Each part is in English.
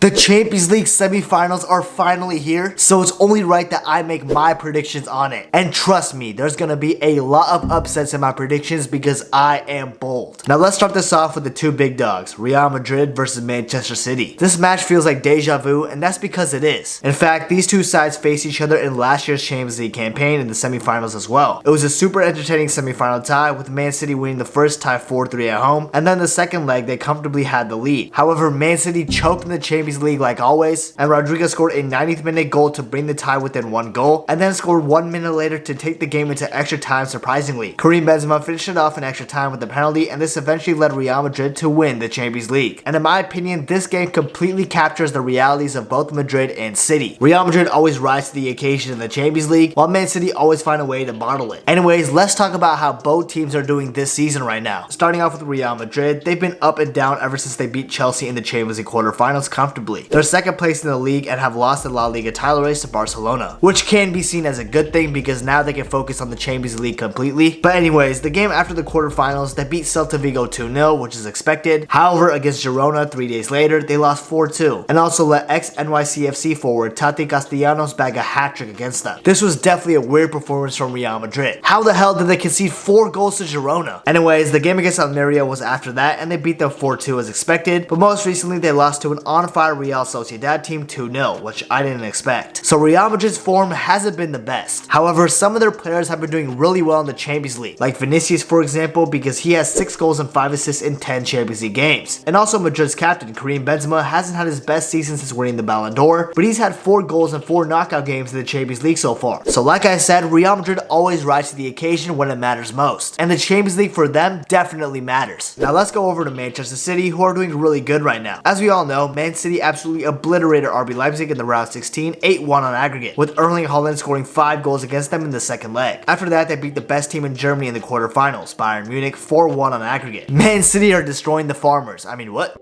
The Champions League semifinals are finally here, so it's only right that I make my predictions on it. And trust me, there's gonna be a lot of upsets in my predictions because I am bold. Now let's start this off with the two big dogs, Real Madrid versus Manchester City. This match feels like deja vu, and that's because it is. In fact, these two sides faced each other in last year's Champions League campaign in the semifinals as well. It was a super entertaining semifinal tie, with Man City winning the first tie 4-3 at home, and then the second leg they comfortably had the lead. However, Man City choked in the Champions League like always, and Rodriguez scored a 90th minute goal to bring the tie within one goal, and then scored 1 minute later to take the game into extra time surprisingly. Karim Benzema finished it off in extra time with a penalty, and this eventually led Real Madrid to win the Champions League. And in my opinion, this game completely captures the realities of both Madrid and City. Real Madrid always rise to the occasion in the Champions League, while Man City always find a way to bottle it. Anyways, let's talk about how both teams are doing this season right now. Starting off with Real Madrid, they've been up and down ever since they beat Chelsea in the Champions League quarterfinals comfortably. They're second place in the league and have lost the La Liga title race to Barcelona, which can be seen as a good thing because now they can focus on the Champions League completely. But anyways, the game after the quarterfinals, they beat Celta Vigo 2-0, which is expected. However, against Girona 3 days later, they lost 4-2, and also let ex-NYCFC forward Tati Castellanos bag a hat-trick against them. This was definitely a weird performance from Real Madrid. How the hell did they concede 4 goals to Girona? Anyways, the game against Almeria was after that, and they beat them 4-2 as expected, but most recently they lost to an on-fire Real Sociedad team 2-0, which I didn't expect. So Real Madrid's form hasn't been the best. However, some of their players have been doing really well in the Champions League, like Vinicius for example, because he has 6 goals and 5 assists in 10 Champions League games. And also Madrid's captain, Karim Benzema, hasn't had his best season since winning the Ballon d'Or, but he's had 4 goals and 4 knockout games in the Champions League so far. So like I said, Real Madrid always rise to the occasion when it matters most, and the Champions League for them definitely matters. Now let's go over to Manchester City, who are doing really good right now. As we all know, Man City absolutely obliterated RB Leipzig in the round 16, 8-1 on aggregate, with Erling Haaland scoring 5 goals against them in the second leg. After that, they beat the best team in Germany in the quarterfinals, Bayern Munich, 4-1 on aggregate. Man City are destroying the farmers. I mean, what?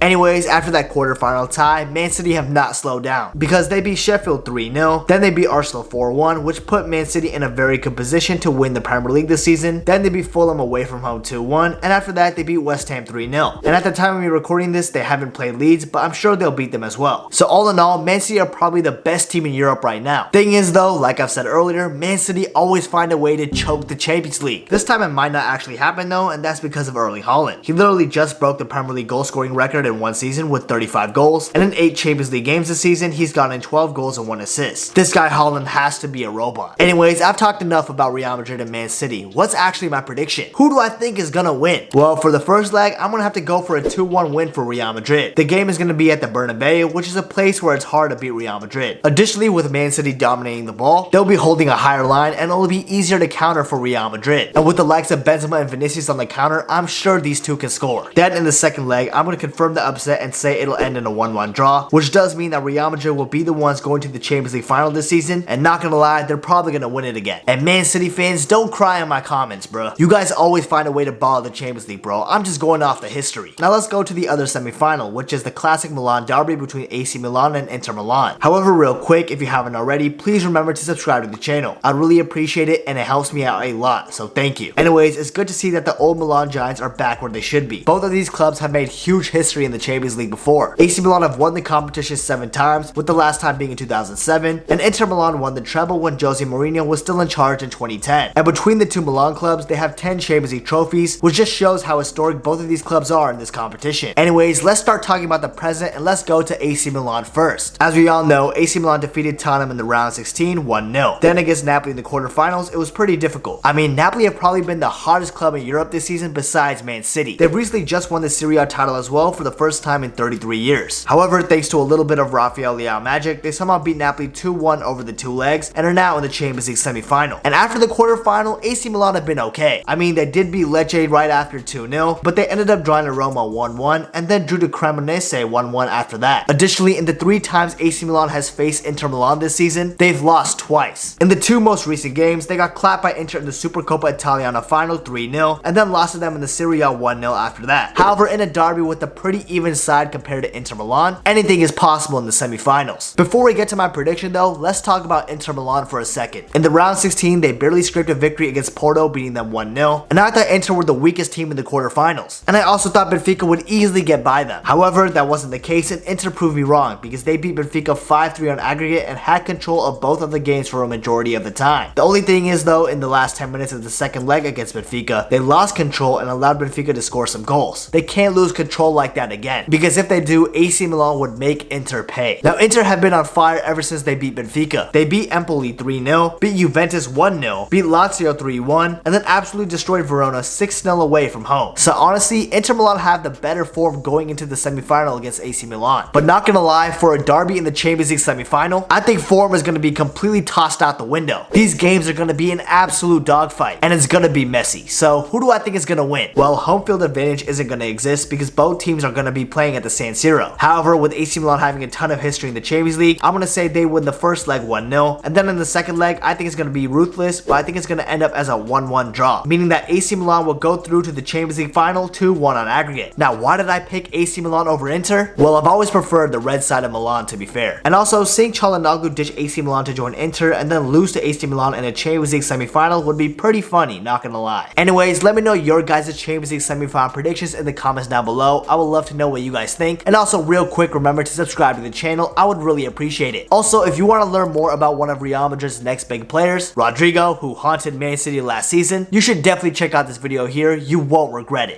Anyways, after that quarterfinal tie, Man City have not slowed down because they beat Sheffield 3-0, then they beat Arsenal 4-1, which put Man City in a very good position to win the Premier League this season. Then they beat Fulham away from home 2-1, and after that they beat West Ham 3-0. And at the time of me recording this, they haven't played Leeds, but I'm sure they'll beat them as well. So all in all, Man City are probably the best team in Europe right now. Thing is though, like I've said earlier, Man City always find a way to choke the Champions League. This time it might not actually happen though, and that's because of Erling Haaland. He literally just broke the Premier League goal scoring record in one season with 35 goals, and in 8 Champions League games this season, he's gotten 12 goals and 1 assist. This guy Haaland has to be a robot. Anyways, I've talked enough about Real Madrid and Man City. What's actually my prediction? Who do I think is gonna win? Well, for the first leg, I'm gonna have to go for a 2-1 win for Real Madrid. The game is gonna be at the Bernabeu, which is a place where it's hard to beat Real Madrid. Additionally, with Man City dominating the ball, they'll be holding a higher line, and it'll be easier to counter for Real Madrid. And with the likes of Benzema and Vinicius on the counter, I'm sure these two can score. Then in the second leg, I'm gonna confirm the upset and say it'll end in a 1-1 draw, which does mean that Real Madrid will be the ones going to the Champions League final this season, and not gonna lie, they're probably gonna win it again. And Man City fans, don't cry in my comments, bro. You guys always find a way to ball the Champions League, bro. I'm just going off the history. Now let's go to the other semi-final, which is the classic Milan derby between AC Milan and Inter Milan. However, real quick, if you haven't already, please remember to subscribe to the channel. I'd really appreciate it, and it helps me out a lot, so thank you. Anyways, it's good to see that the old Milan Giants are back where they should be. Both of these clubs have made huge history in the Champions League before. AC Milan have won the competition 7 times, with the last time being in 2007, and Inter Milan won the treble when Jose Mourinho was still in charge in 2010. And between the two Milan clubs, they have 10 Champions League trophies, which just shows how historic both of these clubs are in this competition. Anyways, let's start talking about the present, and let's go to AC Milan first. As we all know, AC Milan defeated Tottenham in the round 16, 1-0. Then against Napoli in the quarterfinals, it was pretty difficult. I mean, Napoli have probably been the hottest club in Europe this season besides Man City. They've recently just won the Serie A title as well for the first time in 33 years. However, thanks to a little bit of Rafael Leao magic, they somehow beat Napoli 2-1 over the 2 legs and are now in the Champions League semi-final. And after the quarterfinal, AC Milan have been okay. I mean, they did beat Lecce right after 2-0, but they ended up drawing to Roma 1-1 and then drew to Cremonese 1-1 after that. Additionally, in the 3 times AC Milan has faced Inter Milan this season, they've lost twice. In the 2 most recent games, they got clapped by Inter in the Supercoppa Italiana final 3-0 and then lost to them in the Serie A 1-0 after that. However, in a derby with a pretty pretty even side compared to Inter Milan. Anything is possible in the semifinals. Before we get to my prediction though, let's talk about Inter Milan for a second. In the round 16, they barely scraped a victory against Porto, beating them 1-0, and I thought Inter were the weakest team in the quarterfinals, and I also thought Benfica would easily get by them. However, that wasn't the case, and Inter proved me wrong because they beat Benfica 5-3 on aggregate and had control of both of the games for a majority of the time. The only thing is though, in the last 10 minutes of the second leg against Benfica, they lost control and allowed Benfica to score some goals. They can't lose control like that again, because if they do, AC Milan would make Inter pay. Now Inter have been on fire ever since they beat Benfica. They beat Empoli 3-0, beat Juventus 1-0, beat Lazio 3-1, and then absolutely destroyed Verona 6-0 away from home. So honestly, Inter Milan have the better form going into the semifinal against AC Milan. But not gonna lie, for a derby in the Champions League semifinal, I think form is gonna be completely tossed out the window. These games are gonna be an absolute dogfight, and it's gonna be messy. So who do I think is gonna win? Well, home field advantage isn't gonna exist because both teams are gonna be playing at the San Siro. However, with AC Milan having a ton of history in the Champions League, I'm gonna say they win the first leg 1-0, and then in the second leg, I think it's gonna be ruthless, but I think it's gonna end up as a 1-1 draw, meaning that AC Milan will go through to the Champions League final 2-1 on aggregate. Now, why did I pick AC Milan over Inter? Well, I've always preferred the red side of Milan, to be fair. And also, seeing Çalhanoğlu ditch AC Milan to join Inter and then lose to AC Milan in a Champions League semifinal would be pretty funny, not gonna lie. Anyways, let me know your guys' Champions League semifinal predictions in the comments down below. I would love to know what you guys think. And also, real quick, remember to subscribe to the channel. I would really appreciate it. Also, if you want to learn more about one of Real Madrid's next big players, Rodrigo, who haunted Man City last season, you should definitely check out this video here. You won't regret it.